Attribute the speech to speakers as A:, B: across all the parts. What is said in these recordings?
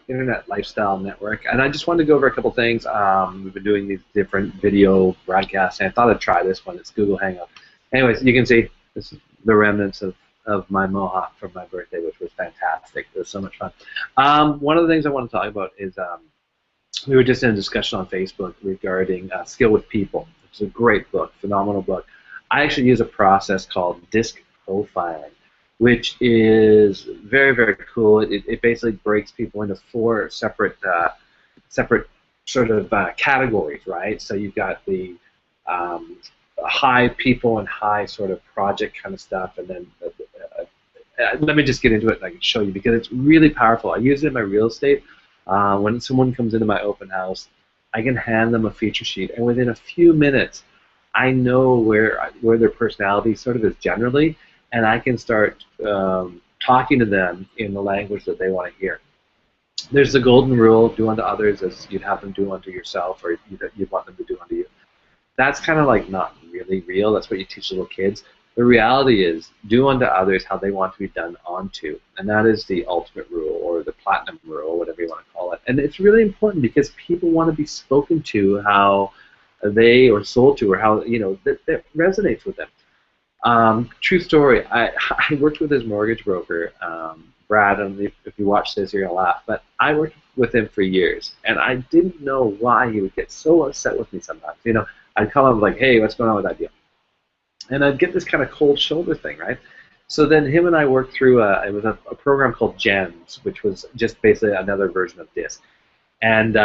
A: Internet Lifestyle Network, and I just wanted to go over a couple things. We've been doing these different video broadcasts, and I thought I'd try this one. It's Google Hangout. Anyways, you can see this is the remnants of my mohawk from my birthday, which was fantastic. It was so much fun. One of the things I want to talk about is we were just in a discussion on Facebook regarding Skill with People. It's a great book, phenomenal book. I actually use a process called disc profiling, which is very, very cool. It basically breaks people into four separate sort of categories, right? So you've got the high people and high sort of project kind of stuff, and then let me just get into it and I can show you because it's really powerful. I use it in my real estate. When someone comes into my open house, I can hand them a feature sheet, and within a few minutes, I know where their personality sort of is generally, and I can start talking to them in the language that they want to hear. There's the golden rule: do unto others as you'd have them do unto yourself, or you'd want them to do unto you. That's kind of like not really real. That's what you teach little kids. The reality is, do unto others how they want to be done unto, and that is the ultimate rule, or the platinum rule, whatever you want to call it. And it's really important because people want to be spoken to how they or sold to, or how that resonates with them. True story. I worked with his mortgage broker, Brad. And if you watch this, you're gonna laugh. But I worked with him for years, and I didn't know why he would get so upset with me sometimes. I'd call him like, "Hey, what's going on with that deal?" And I'd get this kind of cold shoulder thing, right? So then him and I worked through it was a program called GEMS, which was just basically another version of DISC. And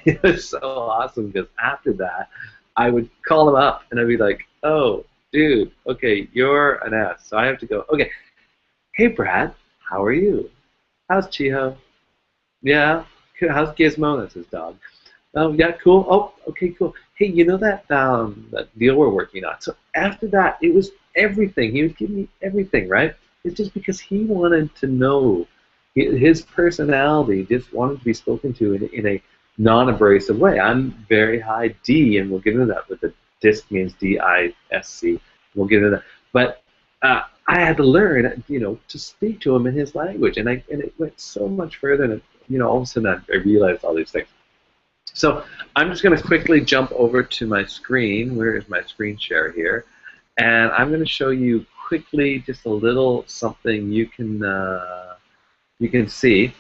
A: it was so awesome because after that, I would call him up and I'd be like, "Oh, dude, okay, you're an S." So I have to go, "Okay, hey Brad, how are you? How's Chiho? Yeah, how's Gizmo?" That's his dog. "Oh, yeah, cool. Oh, okay, cool. Hey, you know that deal we're working on?" So after that, it was everything. He was giving me everything, right? It's just because he wanted to know. His personality just wanted to be spoken to in a non-abrasive way. I'm very high D, and we'll get into that. But the DISC means D-I-S-C. We'll get into that. But I had to learn, to speak to him in his language, and it went so much further. And all of a sudden, I realized all these things. So I'm just going to quickly jump over to my screen. Where is my screen share here? And I'm going to show you quickly just a little something you can see.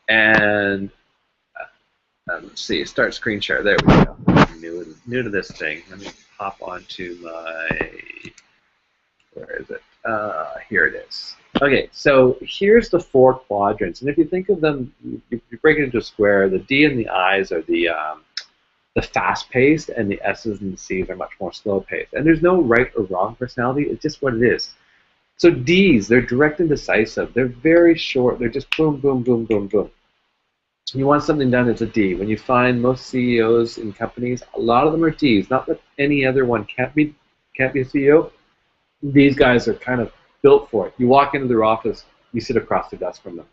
A: And let's see, start screen share. There we go. I'm new to this thing. Let me hop onto my. Where is it? Here it is. Okay, so here's the four quadrants, and if you think of them, you break it into a square. The D and the I's are the fast-paced, and the S's and the C's are much more slow-paced. And there's no right or wrong personality. It's just what it is. So D's, they're direct and decisive. They're very short. They're just boom, boom, boom, boom, boom. You want something done, it's a D. When you find most CEOs in companies, a lot of them are D's. Not that any other one can't be a CEO. These guys are kind of built for it. You walk into their office, you sit across the desk from them.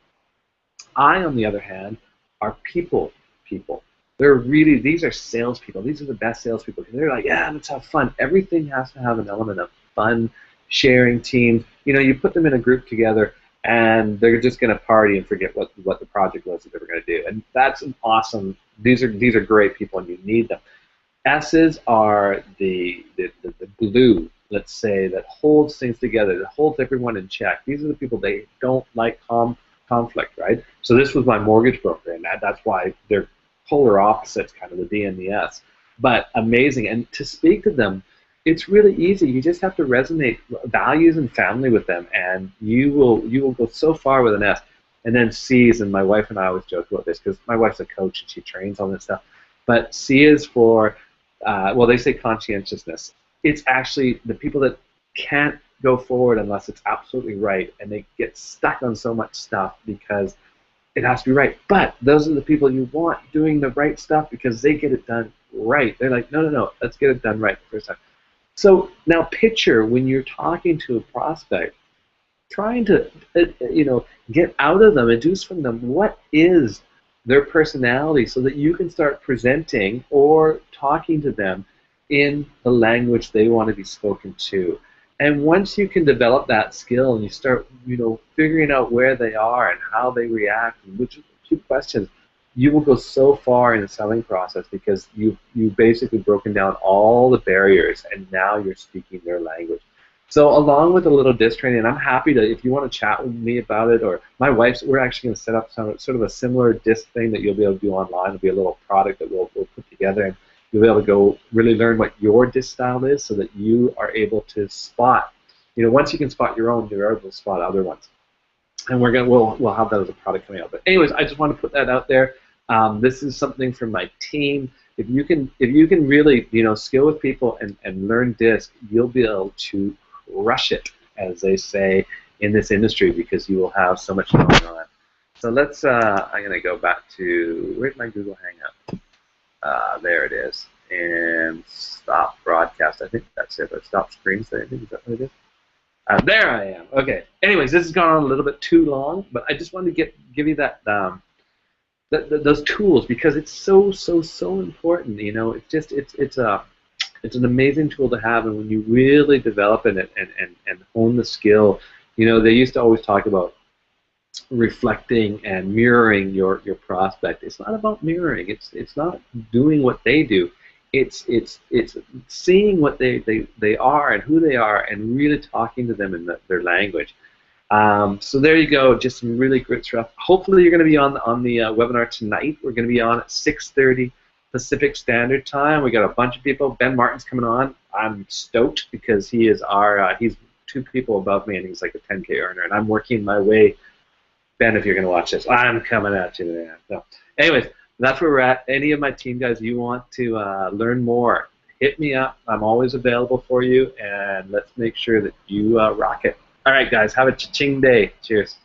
A: I, on the other hand, are people. These are salespeople. These are the best salespeople. They're like, yeah, let's have fun. Everything has to have an element of fun, sharing, teams. You put them in a group together, and they're just going to party and forget what the project was that they were going to do. And that's an awesome. These are great people, and you need them. S's are the glue, let's say, that holds things together, that holds everyone in check. These are the people, they don't like conflict, right? So this was my mortgage broker, and that's why they're polar opposites, kind of the D and the S. But amazing, and to speak to them, it's really easy. You just have to resonate values and family with them, and you will go so far with an S. And then C's, and my wife and I always joke about this because my wife's a coach and she trains on this stuff. But C is for, well, they say conscientiousness. It's actually the people that can't go forward unless it's absolutely right, and they get stuck on so much stuff because it has to be right. But those are the people you want doing the right stuff because they get it done right. They're like, no, let's get it done right the first time. So now picture when you're talking to a prospect, trying to get out of them, induce from them what is their personality so that you can start presenting or talking to them in the language they want to be spoken to. And once you can develop that skill and you start, figuring out where they are and how they react and which 2 questions, you will go so far in the selling process because you've basically broken down all the barriers, and now you're speaking their language. So along with a little disc training, and I'm happy to, if you want to chat with me about it, or my wife's, we're actually going to set up sort of a similar disc thing that you'll be able to do online. It'll be a little product that we'll put together, and you'll be able to go really learn what your disc style is so that you are able to spot. Once you can spot your own, you're able to spot other ones. And we'll have that as a product coming out. But anyways, I just want to put that out there. This is something from my team. If you can really skill with people and learn disc, you'll be able to crush it, as they say in this industry, because you will have so much going on. So let's. I'm going to go back to, where's my Google Hangout? There it is, and stop broadcast. I think that's it. Or stop screen share. I think, is that what it is? There I am. Okay. Anyways, this has gone on a little bit too long, but I just wanted to give you that. Those tools, because it's so important. It's an amazing tool to have, and when you really develop it and hone the skill, they used to always talk about reflecting and mirroring your prospect. It's not about mirroring. It's not doing what they do. It's seeing what they are and who they are, and really talking to them in their language. So there you go, just some really great stuff. Hopefully you're going to be on the webinar tonight. We're going to be on at 6:30 Pacific Standard Time. We got a bunch of people. Ben Martin's coming on. I'm stoked because he is he's 2 people above me, and he's like a 10K earner, and I'm working my way. Ben, if you're going to watch this, I'm coming at you today. So, anyways, that's where we're at. Any of my team guys, you want to learn more, hit me up. I'm always available for you, and let's make sure that you rock it. All right, guys, have a cha-ching day. Cheers.